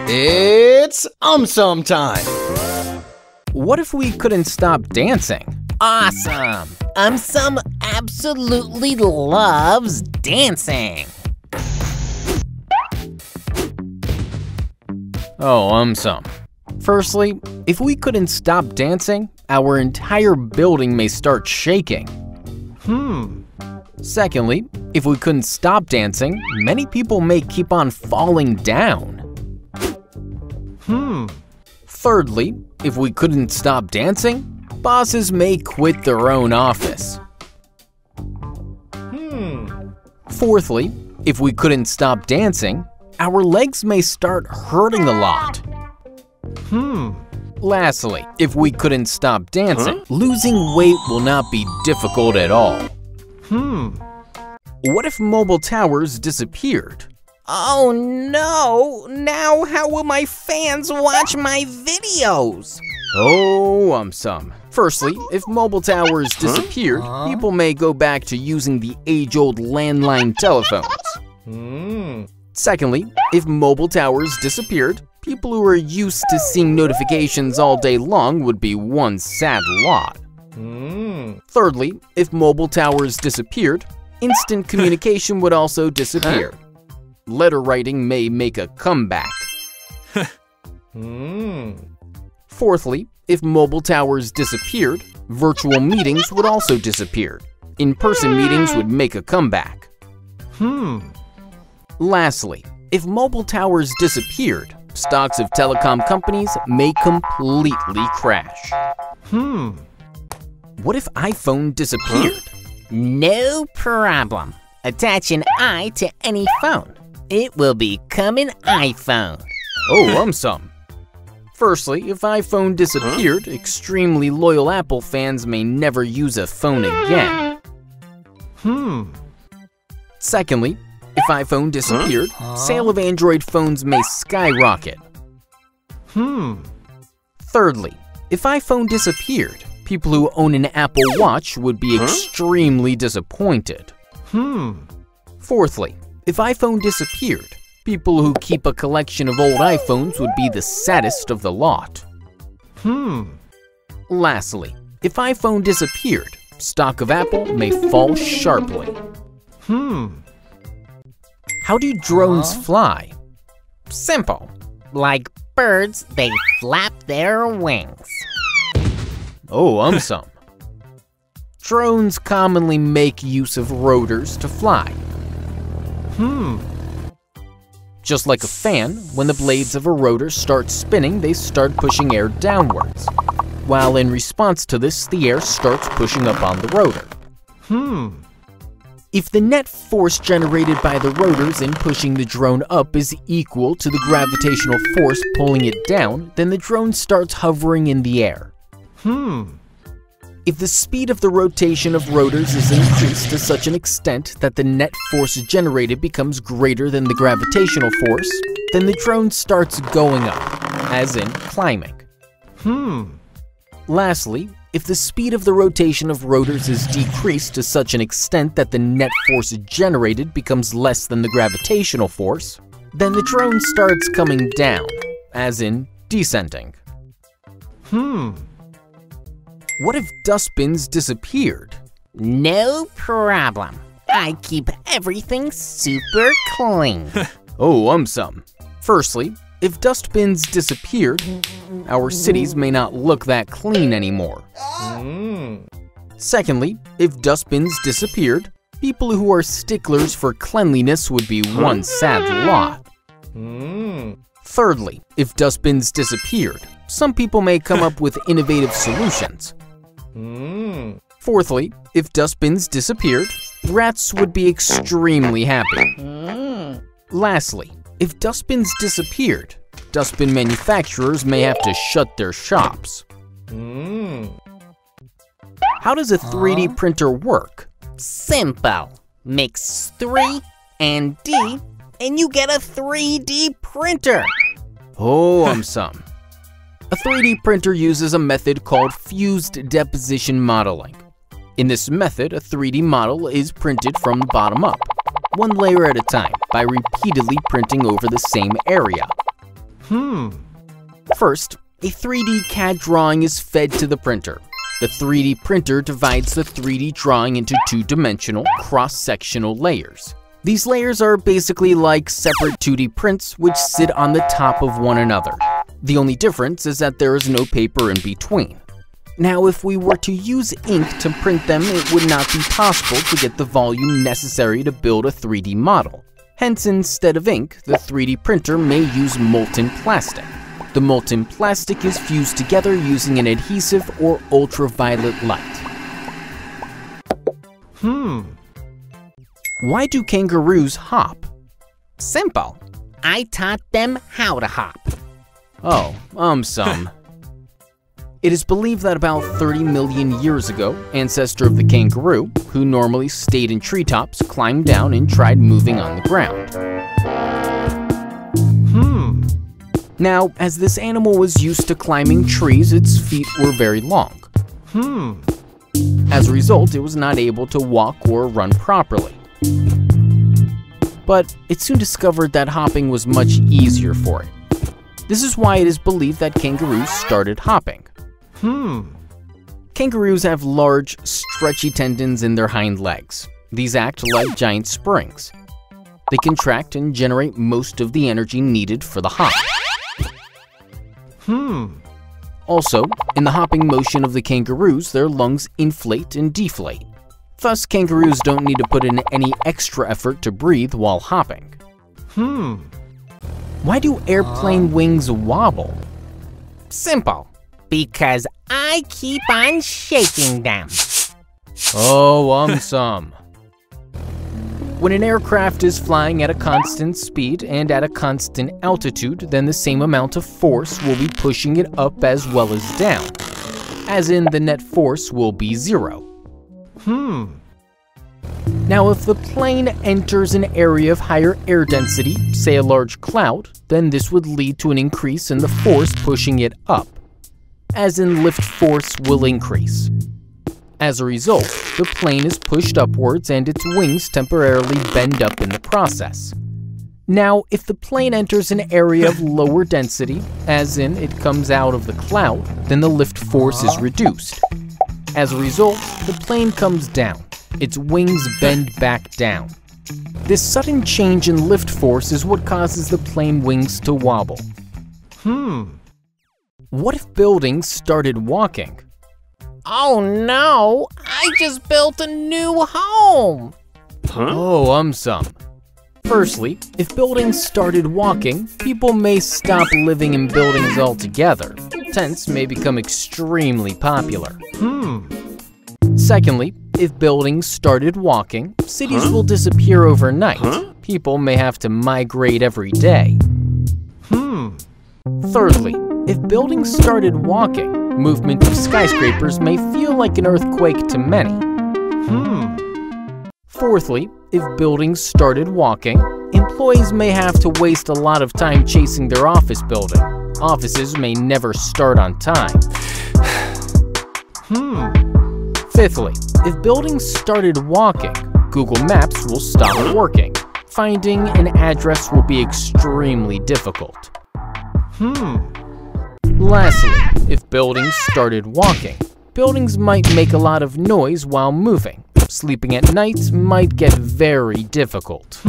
It's Some time! What if we couldn't stop dancing? Awesome! Some absolutely loves dancing. Oh, some. Firstly, if we couldn't stop dancing, our entire building may start shaking. Secondly, if we couldn't stop dancing, many people may keep on falling down. Thirdly, if we couldn't stop dancing, bosses may quit their own office. Fourthly, if we couldn't stop dancing, our legs may start hurting a lot. Lastly, if we couldn't stop dancing, losing weight will not be difficult at all. What if mobile towers disappeared? Oh no! Now how will my fans watch my videos? Oh, some. Firstly, if mobile towers disappeared, people may go back to using the age-old landline telephones. Secondly, if mobile towers disappeared, people who are used to seeing notifications all day long would be one sad lot. Thirdly, if mobile towers disappeared, instant communication would also disappear. Letter writing may make a comeback. Fourthly, if mobile towers disappeared, virtual meetings would also disappear. In-person meetings would make a comeback. Lastly, if mobile towers disappeared, stocks of telecom companies may completely crash. What if iPhone disappeared? No problem. Attach an i to any phone. It will become an iPhone. Oh, some. Firstly, if iPhone disappeared, extremely loyal Apple fans may never use a phone again. Secondly, if iPhone disappeared, sale of Android phones may skyrocket. Thirdly, if iPhone disappeared, people who own an Apple Watch would be extremely disappointed. Fourthly, if iPhone disappeared, people who keep a collection of old iPhones would be the saddest of the lot. Lastly, if iPhone disappeared, stock of Apple may fall sharply. How do drones fly? Simple. Like birds, they flap their wings. Oh, some. Drones commonly make use of rotors to fly. Just like a fan, when the blades of a rotor start spinning, they start pushing air downwards. While in response to this, the air starts pushing up on the rotor. If the net force generated by the rotors in pushing the drone up is equal to the gravitational force pulling it down, then the drone starts hovering in the air. If the speed of the rotation of rotors is increased to such an extent that the net force generated becomes greater than the gravitational force, then the drone starts going up, as in climbing. Lastly, if the speed of the rotation of rotors is decreased to such an extent that the net force generated becomes less than the gravitational force, then the drone starts coming down, as in descending. What if dustbins disappeared? No problem. I keep everything super clean. Oh, some. Firstly, if dustbins disappeared, our cities may not look that clean anymore. Secondly, if dustbins disappeared, people who are sticklers for cleanliness would be one sad lot. Thirdly, if dustbins disappeared, some people may come up with innovative solutions. Fourthly, if dustbins disappeared, rats would be extremely happy. Lastly, if dustbins disappeared, dustbin manufacturers may have to shut their shops. How does a 3D printer work? Simple. Mix 3 and D, and you get a 3D printer. Oh, some. A 3D printer uses a method called fused deposition modeling. In this method, a 3D model is printed from the bottom up, one layer at a time, by repeatedly printing over the same area. First, a 3D CAD drawing is fed to the printer. The 3D printer divides the 3D drawing into two-dimensional, cross-sectional layers. These layers are basically like separate 2D prints which sit on the top of one another. The only difference is that there is no paper in between. Now, if we were to use ink to print them, it would not be possible to get the volume necessary to build a 3D model. Hence, instead of ink, the 3D printer may use molten plastic. The molten plastic is fused together using an adhesive or ultraviolet light. Why do kangaroos hop? Simple. I taught them how to hop. Oh, some. It is believed that about 30 million years ago, ancestor of the kangaroo, who normally stayed in treetops, climbed down and tried moving on the ground. Now, as this animal was used to climbing trees, its feet were very long. As a result, it was not able to walk or run properly. But it soon discovered that hopping was much easier for it. This is why it is believed that kangaroos started hopping. Kangaroos have large, stretchy tendons in their hind legs. These act like giant springs. They contract and generate most of the energy needed for the hop. Also, in the hopping motion of the kangaroos, their lungs inflate and deflate. Thus, kangaroos don't need to put in any extra effort to breathe while hopping. Why do airplane wings wobble? Simple. Because I keep on shaking them. Oh, some. When an aircraft is flying at a constant speed and at a constant altitude, then the same amount of force will be pushing it up as well as down, as in the net force will be 0. Now, if the plane enters an area of higher air density, say a large cloud, then this would lead to an increase in the force pushing it up, as in lift force will increase. As a result, the plane is pushed upwards and its wings temporarily bend up in the process. Now, if the plane enters an area of lower density, as in it comes out of the cloud, then the lift force is reduced. As a result, the plane comes down. Its wings bend back down. This sudden change in lift force is what causes the plane wings to wobble. What if buildings started walking? Oh no! I just built a new home! Oh, some. Firstly, if buildings started walking, people may stop living in buildings altogether. Tents may become extremely popular. Secondly, if buildings started walking, cities will disappear overnight. People may have to migrate every day. Thirdly, if buildings started walking, movement of skyscrapers may feel like an earthquake to many. Fourthly, if buildings started walking, employees may have to waste a lot of time chasing their office building. Offices may never start on time. Fifthly, if buildings started walking, Google Maps will stop working. Finding an address will be extremely difficult. Lastly, if buildings started walking, buildings might make a lot of noise while moving. Sleeping at night might get very difficult.